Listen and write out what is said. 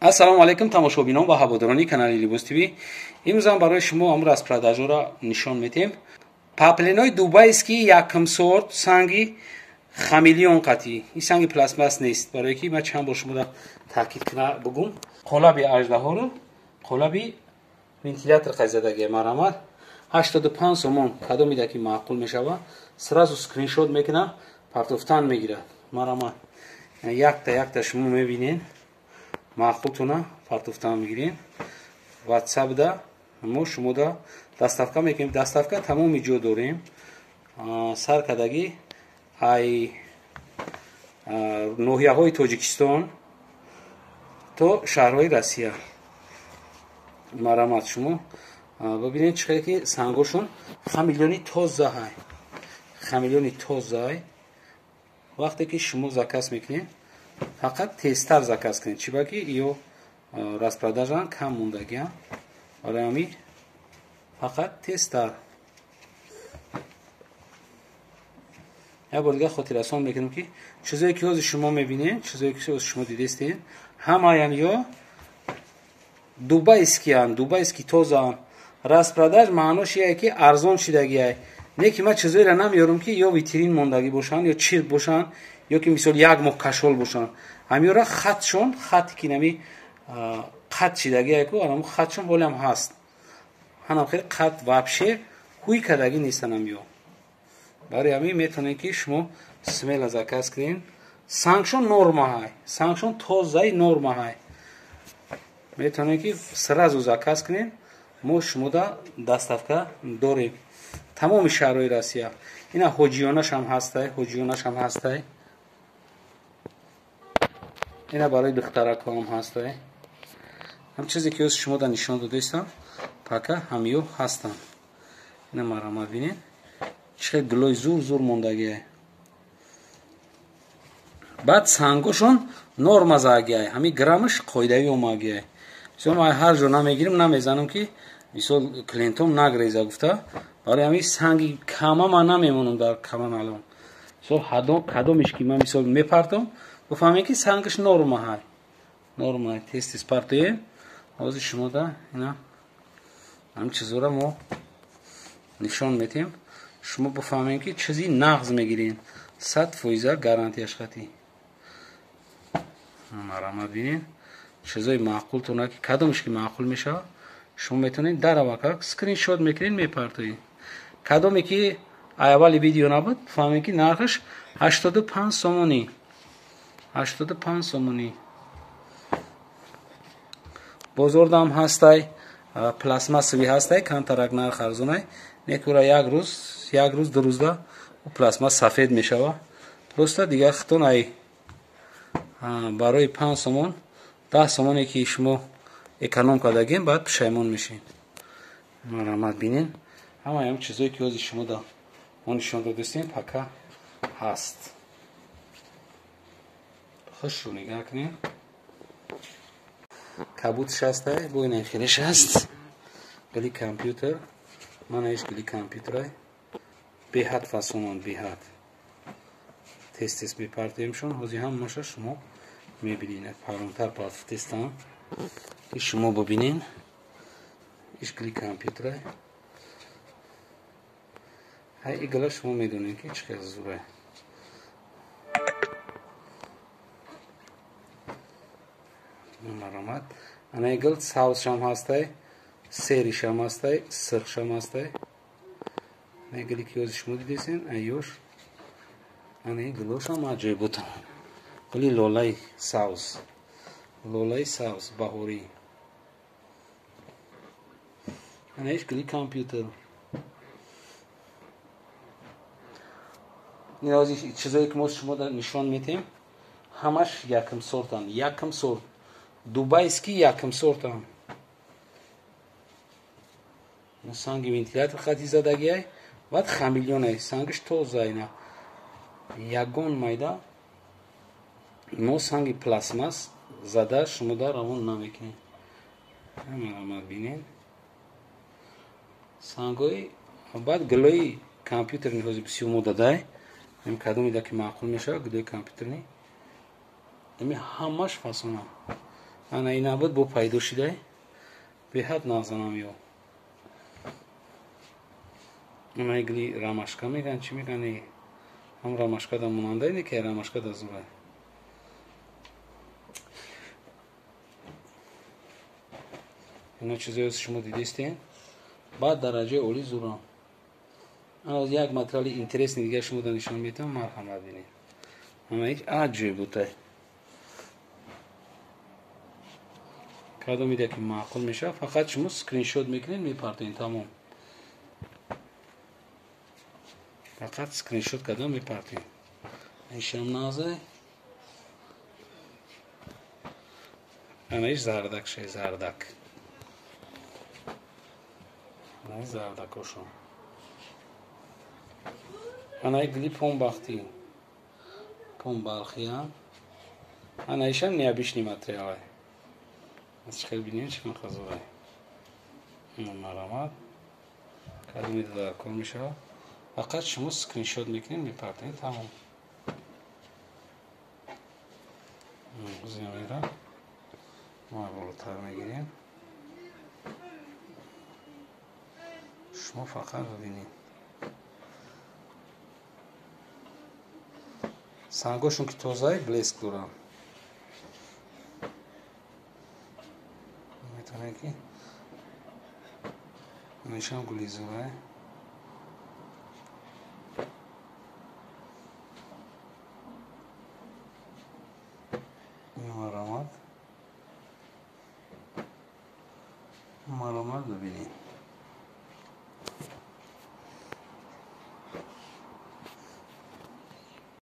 ассалому алайкум тамошобинон ва ҳаводорони канали Libos TV. имрӯз ҳам барои шумо амур аз продажора нишон медиҳем. Папленои дубайский якум сорт санги хамелеон қатӣ. Ин санги пластмас нест. Барои ки ман чанд бор шумо таъкид кина бугум. Қолаби аждаҳоро, қолаби вентилятор қайзадаги марамат 85 сомон кадом мида ки маъқул мешава. Сразу скриншот мекунам, партофтан мегира. Марамат якта шумо мебинен. Маъқултуна партофтан мегирен. WhatsApp да мо шумо да доставка мекунем. Доставка тамоми ҷо дорем. Саркадаги ай ноҳияҳои Тоҷикистон то шаҳрҳои Россия. Марамат шумо бибинед чӣ ки сангошон хамелеони тозаҳай. Хамелеони тозаҳай. Вақте ки шумо заказ мекунед, фақат тезтар заказ кунед. Чибаки ё распродажан кам мондагиам. Барои ҳамин фақат тезтар. Як бор дигар хотиррасон мекунем ки чизое ки ҳозир шумо мебинед, чизое ки ҳозир шумо дидестед, ҳамаям ё дубайскиян, дубайский тозаам. Распродаж маънош ие ки арзон шидагиай. Не ки ман чизоеро намеёрам ки ё витрин мондагӣ бошанд, ё чирк бошанд, ё ки мисол як моҳ кашол бошанд. Ҳамиёра хатшон, хати ки нами қат шидагиай ку, аламу хатшон ҳолиам ҳаст. Ҳанам хеле қат вообще ҳуй кадагӣ нестан ҳамиё. Барои ҳамин метавонед ки шумо смело заказ кунед. Сангшон нормаҳай, сангшон тозаи нормаҳай. Метавонед ки сразу заказ кунед. Мо шумода доставка дорем. Тамоми шаҳрҳои Россия. Ина ҳоҷиёнашам ҳастай, ҳоҷиёнашам ҳастай. Ина барои духтаракам ҳастай. ҳам чизе ки ҳоз шумо да нишон додастам, пака ҳамиё ҳастанд. Ина марамат бинед. Чӣ гулои зур мондагиай. Баъд сангошон нормазаагиай. ҳамин граммаш қоидави омагиай. Мисол ман ҳар ҷо намегирам, намезанам ки мисол клиентом нагреза гуфта. Барои ҳамин санги кама ман намемонам дар каман алон. Мисол кадомиш ки ман мисол мепартам, буфаҳмед ки сангаш нормаҳай. Нормаҳай. Тез партоем. ҳозир шумо да ина ҳам чизора мо нишон метем. шумо буфаҳмед ки чизи нағз мегирен. 100% гарантияш қатӣ. марамат бинед. чизои маъқултона ки кадомиш ки маъқул мешава, шумо метавонед дар аввал скриншот мекунед, мепартоед. Кадоме ки аввали видео набуд, буфаҳмед ки нархаш 85 сомонӣ. 85 сомонӣ. Бозордам ҳастай, пластмассави ҳастай, камтарак нарх арзонай. Некура як рӯз ду рӯзда пластмас сафед мешава. Просто дигар хитон ай барои 5 сомон, 10 сомоне ки шумо эконом кардагем, баъд пушаймон мешед. марамат бинед. ҳамаям чизое ки ҳозир шумо да он нишон додастем, пака ҳаст. хушро нигаҳ кунед. кабутш ҳастай, бо ин хелеш ҳаст. гили компютер. Ман иш гили компютерай. Беҳад фасонан, беҳад. Тез мепартоемшон. ҳозир ҳамаша шумо мебинед. Паронтар партистан. ки шумо бибинед. иш гили компютерай. ҳай игла шумо медонед ки чӣ қадр зурай. марамат. Ана игл савсшам ҳастай, серишам ҳастай, сирхшам ҳастай. Ана игли ки ҳозир шумо дидесен, айёш. Ана иглошам аҷоиботам. Гули лолаи савс. Лолаи савс баҳорӣ. Ана иш гули компютер. ин ҳозир чизое ки мо шумо да нишон метем, ҳамаш якум сортанд. Якум сорт. Дубайский якум сортам. санги вентилятор хати задагиай. Баъд хамелеонай. Сангаш тозаина. ягон майда мо санги пластмас зада шумо да равон намекунед. марамат бинед. сангои баъд гулои компютерни ҳозир бисёр модадай. ин кадом ида ки маъқул мешава гулои компютерни. ҳамаш фасона. انا اینا بود بو پیدا شده به حد نازنم یو انا ایگلی راماشکا میگن چی میگن هم راماشکا دا مونانده اینه که راماشکا دا زوره اینا چیزی از شما دیدیستین بعد درجه اولی زوران انا از یک مطرح اینترس دیگه شما دا نشان میتونم مرحمت بینید اما هیچ عجیب بوده کادو میده که معقول میشه فقط شما سکرین شات میکنین میپرتین تمام فقط سکرین شات کردن میپرتین اینشم نازه انا ایش زردک شه زردک انا ایش زردک روشون انا ایگلی پون باختی پون بالخیان انا ایشم نیابیش نیمتره آوه از چکر بینیم چی من خزوره این مرامت کادو میده در کل میشه فقط شما سکرین شات میکنین میپرتین تمام زیانی را ما بالاتر میگیریم شما فقط ببینید سنگاشون که تازه بلیسک دارن میتونه که نشان گلیزوره این مرامت ببینید